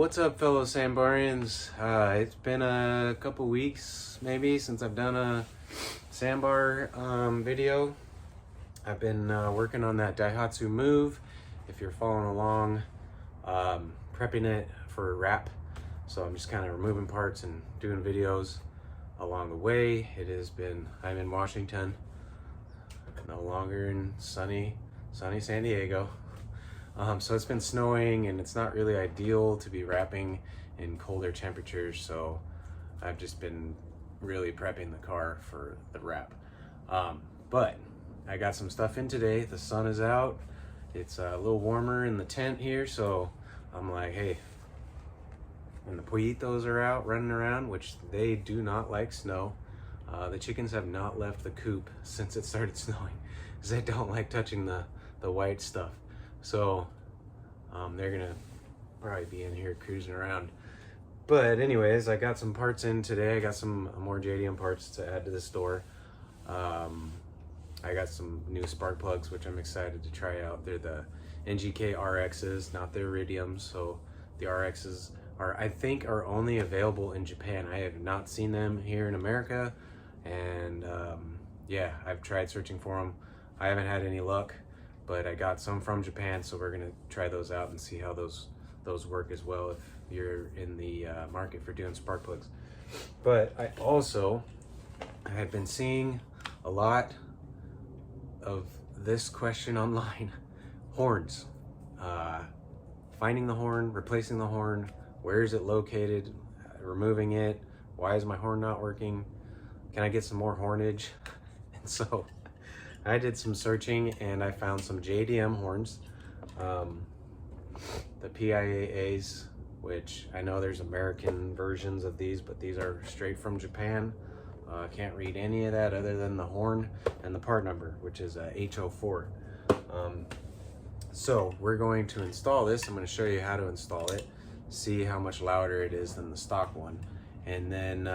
What's up, fellow Sambarians? It's been a couple weeks maybe since I've done a Sambar video. I've been working on that Daihatsu Move. If you're following along, prepping it for wrap. So I'm just kind of removing parts and doing videos along the way. I'm in Washington, no longer in sunny San Diego. So it's been snowing and it's not really ideal to be wrapping in colder temperatures. So I've just been really prepping the car for the wrap. But I got some stuff in today. The sun is out. It's a little warmer in the tent here. So I'm like, hey, when the pollitos are out running around, which they do not like snow. The chickens have not left the coop since it started snowing because they don't like touching the white stuff. So they're gonna probably be in here cruising around. But anyways, I got some parts in today. I got some more JDM parts to add to the store. I got some new spark plugs, which I'm excited to try out. They're the NGK RXs, not the Iridiums. So the RXs I think are only available in Japan. I have not seen them here in America. And yeah, I've tried searching for them. I haven't had any luck, but I got some from Japan, so we're gonna try those out and see how those work as well if you're in the market for doing spark plugs. But I have been seeing a lot of this question online. Horns. Finding the horn, replacing the horn, where is it located, removing it, why is my horn not working, can I get some more hornage? And so I did some searching and I found some JDM horns, the PIAAs, which I know there's American versions of these, but these are straight from Japan. Can't read any of that other than the horn and the part number, which is H04. So we're going to install this. I'm going to show you how to install it, see how much louder it is than the stock one. And then,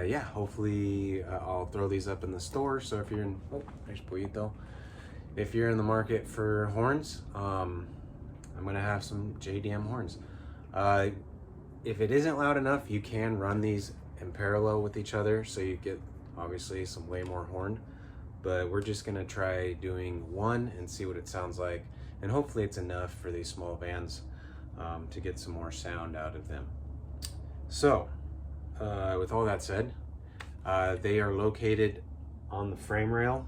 yeah, hopefully I'll throw these up in the store. So if you're in, oh, there's Pollito. If you're in the market for horns, I'm gonna have some JDM horns. If it isn't loud enough, you can run these in parallel with each other, so you get obviously some way more horn. But we're just gonna try doing one and see what it sounds like. And hopefully it's enough for these small vans to get some more sound out of them. So, with all that said, they are located on the frame rail.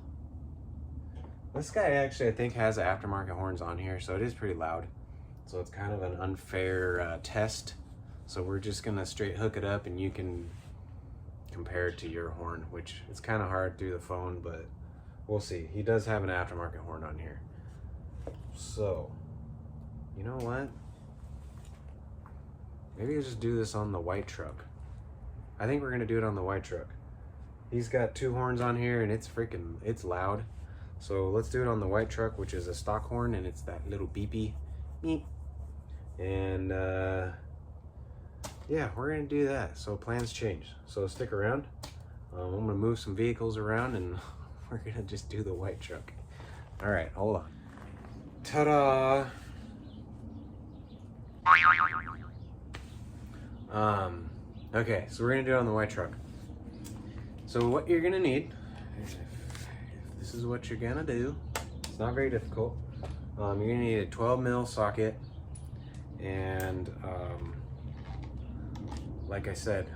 This guy actually, I think, has aftermarket horns on here, so it is pretty loud. So it's kind of an unfair test. So we're just gonna straight hook it up and you can compare it to your horn, which it's kind of hard through the phone, but we'll see. He does have an aftermarket horn on here. So, you know what? Maybe I'll just do this on the white truck. I think we're gonna do it on the white truck. He's got two horns on here and it's loud. So let's do it on the white truck, which is a stock horn, and it's that little beepy beep. And yeah, we're gonna do that. So plans change. So stick around. I'm gonna move some vehicles around and we're gonna just do the white truck. All right, hold on. Ta-da! Okay, so we're gonna do it on the white truck. So what you're gonna need, if this is what you're gonna do, it's not very difficult. You're gonna need a 12 mil socket, and like I said,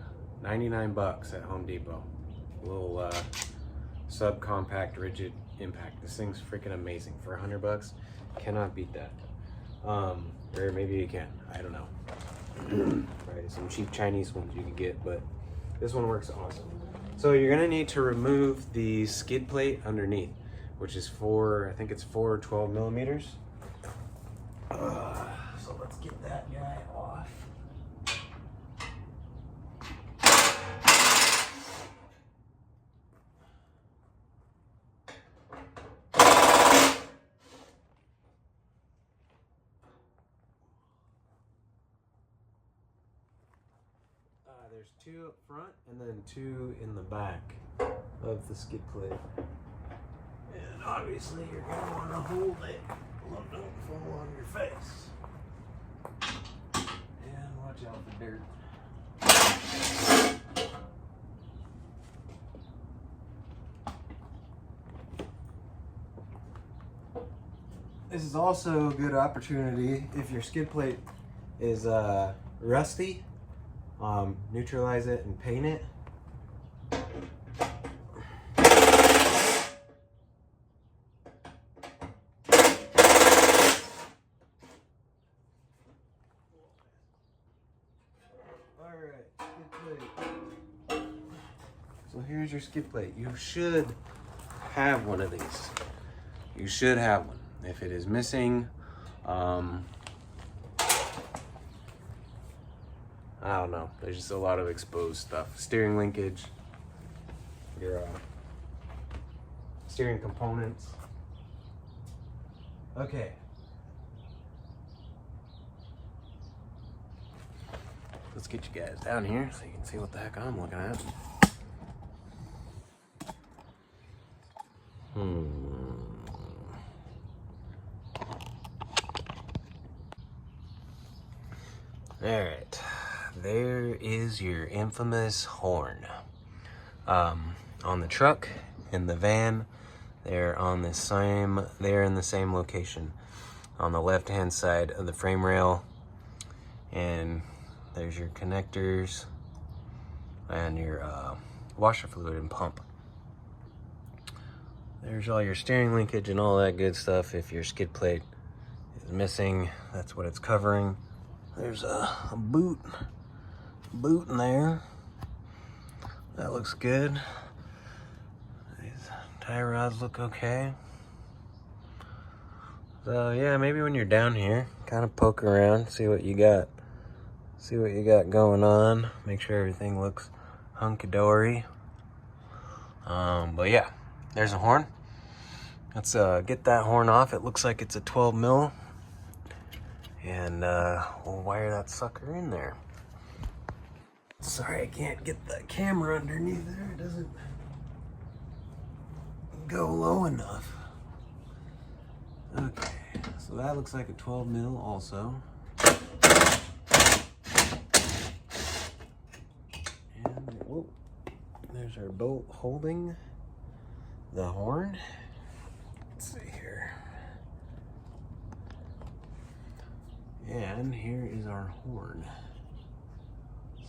99 bucks at Home Depot. A little subcompact rigid impact. This thing's freaking amazing. For 100 bucks, cannot beat that. Or maybe you can, I don't know. Right, some cheap Chinese ones you can get, but this one works awesome. So you're gonna need to remove the skid plate underneath, which is I think it's 12 millimeters. So let's get that guy off. There's two up front and then two in the back of the skid plate. And obviously you're going to want to hold it so it don't fall on your face. And watch Watch out for dirt. This is also a good opportunity if your skid plate is rusty, neutralize it and paint it. Alright, skid plate. So here's your skid plate. You should have one of these. You should have one. If it is missing, I don't know. There's just a lot of exposed stuff. Steering linkage, your steering components. Okay. Let's get you guys down here so you can see what the heck I'm looking at. Alright, there is your infamous horn. On the truck, in the van, they're in the same location. On the left-hand side of the frame rail, and there's your connectors and your washer fluid and pump. There's all your steering linkage and all that good stuff. If your skid plate is missing, that's what it's covering. There's a boot in there. That looks good. These tie rods look okay. So yeah, maybe when you're down here, kind of poke around, see what you got. See what you got going on. Make sure everything looks hunky-dory. But yeah, there's a horn. Let's get that horn off. It looks like it's a 12 mil. And we'll wire that sucker in there. Sorry, I can't get the camera underneath there. It doesn't go low enough. Okay, so that looks like a 12 mil also. And whoa, there's our bolt holding the horn. Let's see here. And here is our horn.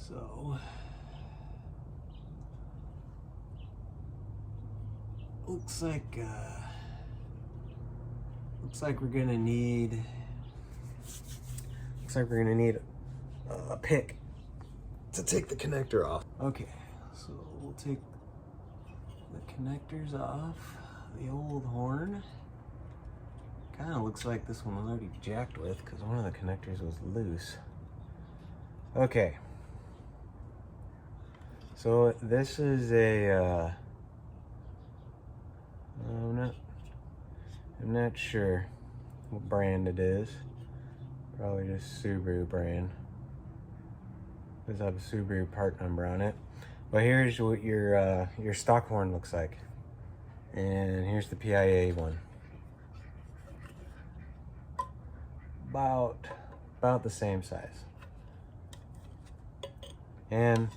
So, looks like we're gonna need a pick to take the connector off. Okay, so we'll take the connectors off the old horn. Kind of looks like this one was already jacked with because one of the connectors was loose. Okay. So this is a, I'm not sure what brand it is. Probably just Subaru brand. Does have a Subaru part number on it. But here's what your stock horn looks like. And here's the PIAA one. About the same size. And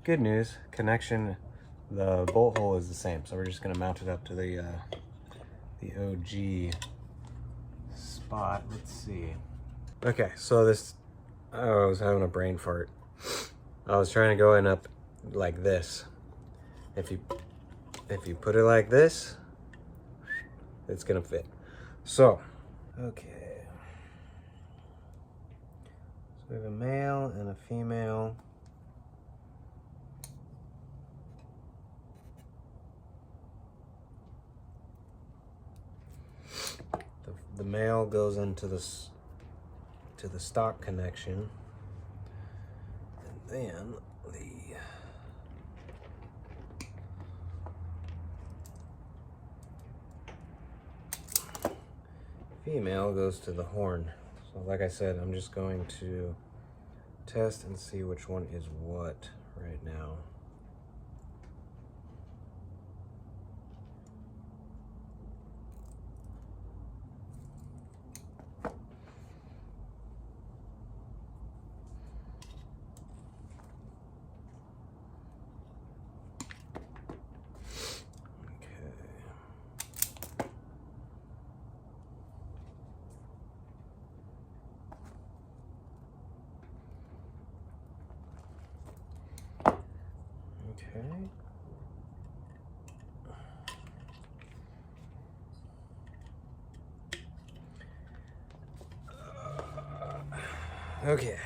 good news, connection, the bolt hole is the same. So we're just gonna mount it up to the OG spot. Let's see. Okay, so this, I was having a brain fart. I was trying to go in up like this. If you put it like this, it's gonna fit. So, okay. So we have a male and a female. The male goes into the stock connection, and then the female goes to the horn. So like I said, I'm just going to test and see which one is what right now. Okay.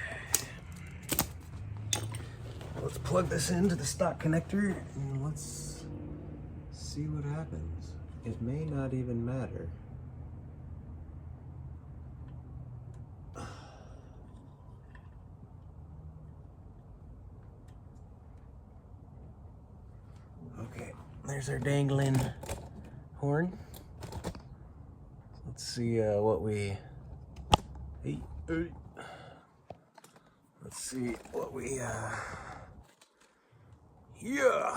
Let's plug this into the stock connector and let's see what happens. It may not even matter. Okay, there's our dangling horn. Let's see what we... Hey. Let's see what we, yeah,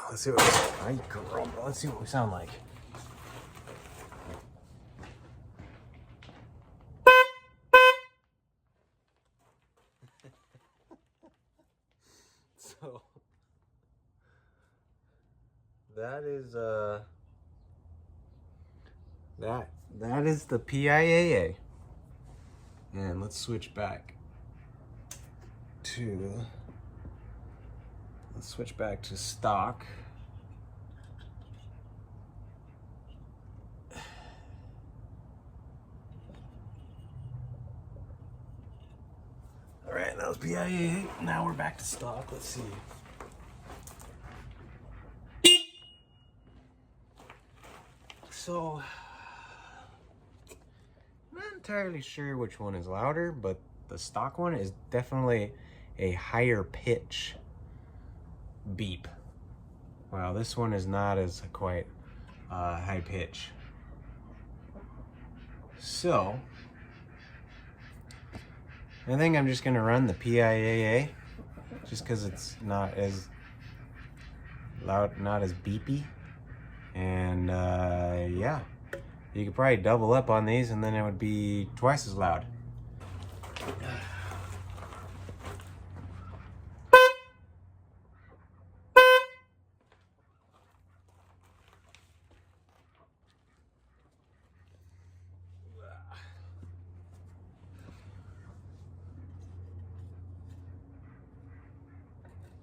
let's see what let's see what we sound like. So, that is, that is the PIAA. And let's switch back to, stock. All right, that was PIAA. Now we're back to stock. Let's see. So, I'm not entirely sure which one is louder, but the stock one is definitely a higher pitch beep. Wow, this one is not as quite high pitch. So, I think I'm just gonna run the PIAA just because it's not as loud, not as beepy. And yeah, you could probably double up on these and then it would be twice as loud.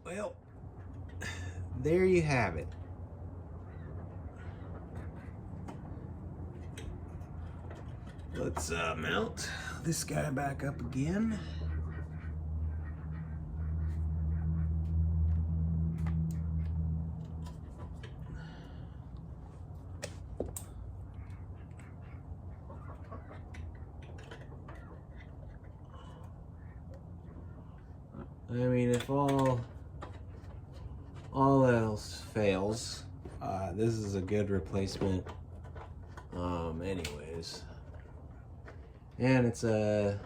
Well, there you have it. Let's mount this guy back up again. I mean, if all else fails, this is a good replacement. Anyways. And it's a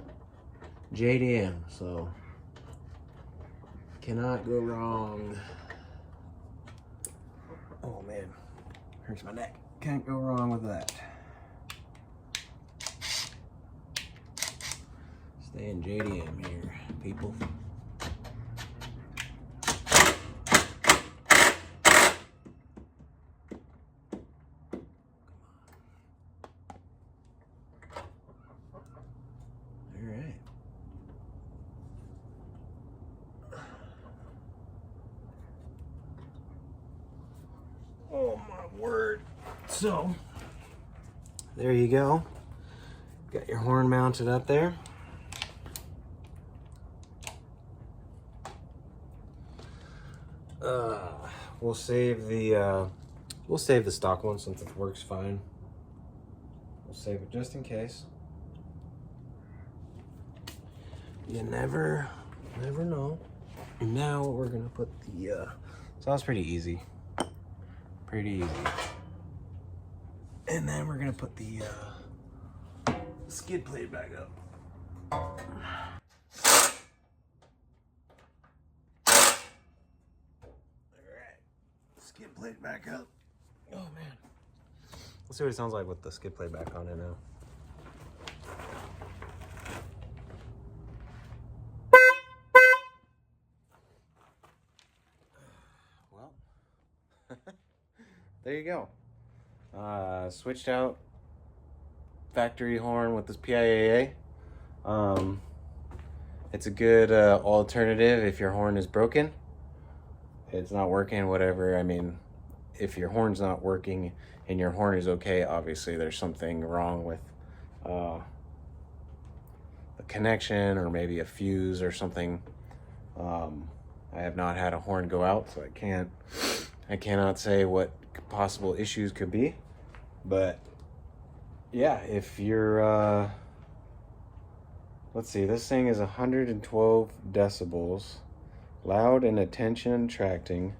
JDM, so cannot go wrong. Oh man, hurts my neck. Can't go wrong with that. Stay in JDM here, people. Oh my word. So, there you go. Got your horn mounted up there. We'll save the stock one since it works fine. We'll save it just in case. You never know. And now we're gonna put the so that was pretty easy. Pretty easy. And then we're gonna put the skid plate back up. Alright. Skid plate back up. Oh man. Let's see what it sounds like with the skid plate back on it now. Well, there you go. Switched out factory horn with this PIAA. It's a good alternative if your horn is broken. it's not working, whatever. I mean, if your horn's not working and your horn is okay, obviously there's something wrong with the connection, or maybe a fuse or something. I have not had a horn go out, so I cannot say what possible issues could be. But yeah, if you're let's see, this thing is 112 decibels, loud and attention attracting,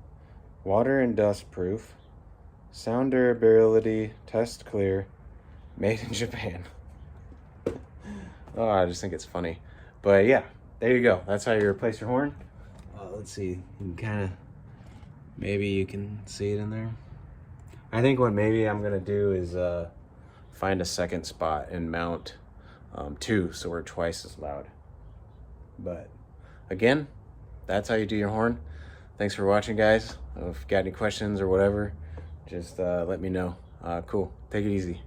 water and dust proof, sound durability, test clear, made in Japan. Oh, I just think it's funny. But yeah, there you go. That's how you replace your horn. Let's see, you can kind of, maybe you can see it in there. I think what maybe I'm gonna do is find a second spot and mount two, so we're twice as loud. But again, that's how you do your horn. Thanks for watching, guys. If you got any questions or whatever, just let me know. Cool, take it easy.